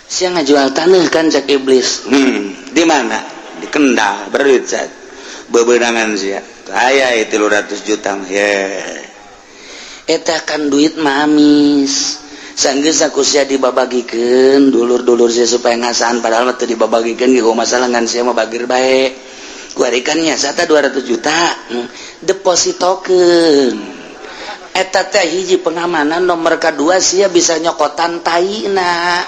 sia ngajual tanah kan cek iblis. Di mana? Di Kendal, berit cat. Beberangan sia. Aya 300 juta. Eta kan duit mamis. Sanggeus aku sia dibabagikeun dulur-dulur sia supaya ngasaan padahal teu dibabagikeun ge masalah ngan sia mah bagir bae. Kuarikannya sata 200 juta. Depositokeun. Eta teh hiji pengamanan nomor kedua sia bisa nyokotan taina.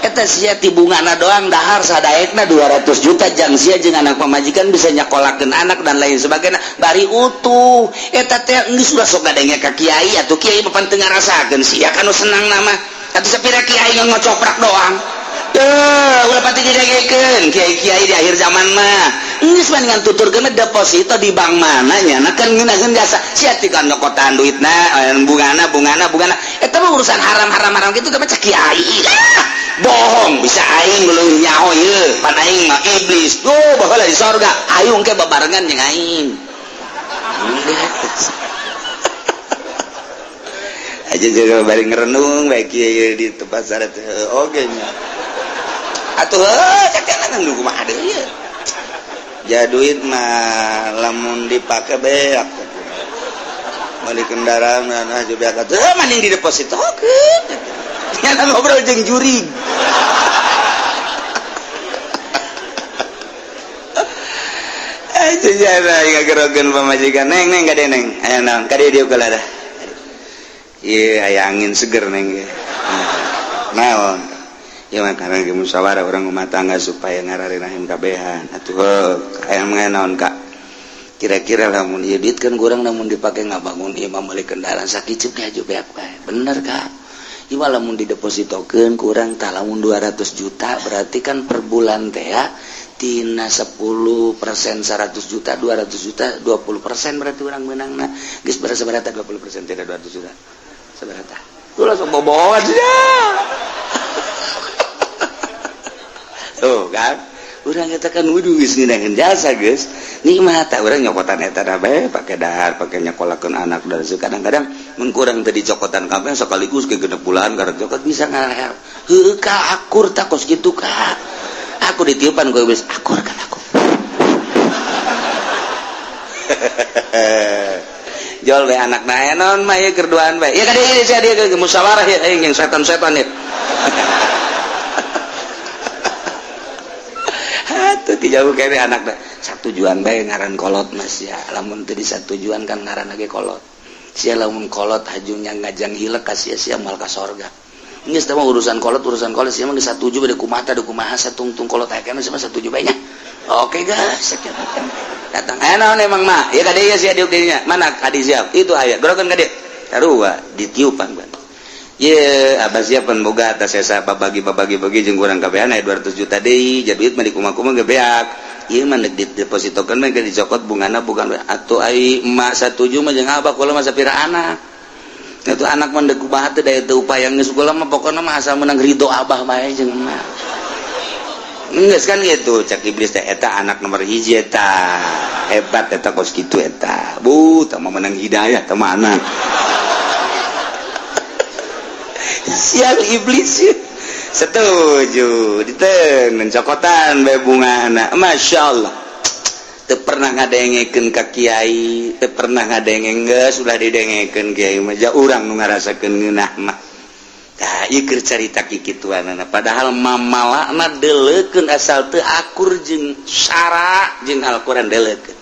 Eta sia ti bungana doang dahar sadaekna 200 juta jang sia jeung anak pamajikan bisa nyakolakeun anak dan lain sebagainya bari utuh. Eta teh geus ulah sok gadenge ka kiai atuh kiai mah pan teu ngarasakeun sia kanu senang nama atuh sapira kiai ngocoprak doang. Ulah pati didagekeun kiai-kiai di akhir zaman mah geus pan ngan tuturkeun deposito di bank mana nya na kan ngeunaheun jasa sia ti kan nyokotan duitna bungana eta mah urusan haram kitu teh cek kiai bohong bisa aing belum nyaho ieu pan aing mah iblis baheula di sorga hayung ke babarengan jeung aing aja juga bari ngerenung bae kieu di tempat sarat oge nya atuh cakenan nu kumaha deui ieu ja duit mah lamun dipake beak mah di kendaraan nah juga beak atuh mending di depositokeun nyata ngobrol jeung juri. Aja jana ngagerokeun pamajikan neng gade neng aya naon ka dieu geula dah. Ieu aya angin seger neng ge. Naon? Ieu mah karena ge musyawarah urang rumah tangga supaya ngararenahim kabehan. Atuh aya mah naon Kak? Kira-kira lamun ieu duit kan kurang namun dipake ngabangun ieu mah meuli kendaraan sakicep ge aju beak bae. Bener Kak? Iwa lamun didepositokeun kurang tah lamun 200 juta berarti kan per bulan teh ya tina 10% 100 juta 200 juta 20% berarti urang meunangna geus sabaraha 20% tidak 200 juta sabaraha ulah sok bobot ya tuh kan urang eta kan wudu geus ngeunaheun jasa geus nikmat tah urang nyokotan eta da bae pake dahar pake nyakolakeun anak dan kadang-kadang mun kurang teh dicokotan kabeh sakaligus ke 6 bulan karek cokot bisa ngareher heuh Kak akur tah kos kitu Kak aku ditiupan ku iblis akur kan aku jol we anak na naon mah ieu keur duaan bae ya ka dieu sia dieu ke musyawarah ya yang setan-setan ya atuh ti jauh kene anakna satujuan bae ngaran kolot mas ya lamun teu disatujuan kan ngaran ge kolot sia lamun kolot hajunya ngajang hilek ka sia-sia moal ka sorga geus teh mah urusan kolot sia mah geus satuju bade kumaha teh kumaha satungtung kolot aya kana sia mah satuju bae nya oke guys datang naon emang mah ya ka dieu sia dieu nya mana kadi siap itu aya gorokeun ka dieu sarua ditiupan ban ye abah siapan boga atas esa babagi jeung urang kabehan aya 200 juta deui jadi duit mah di kumaha-kumaha ge beak ieu mah depositokeun mah ge dicokot bungana bukan atuh ai emak satuju mah jeung abah kula mah sapira anak atuh anak mah deuk kumaha teh daya teu upaya geus kula mah pokona mah asal menang ridho abah bae jeung emak geus kan gitu cak iblis teh eta anak nomor 1 eta hebat eta kos kitu eta tah mah menang hidayah teh mah anak sial iblis ya. Setuju diteun cokotan bae bunga anak masyaallah teu pernah ngadengekeun ka kiai teu pernah ngadenge geus ulah didengekeun kiai mah ja urang nu ngarasakeun ngeunah mah tah ieu keur carita kikituanana padahal mamalana deuleukeun asal teu akur jeung syara jeung Al-Qur'an deuleukeun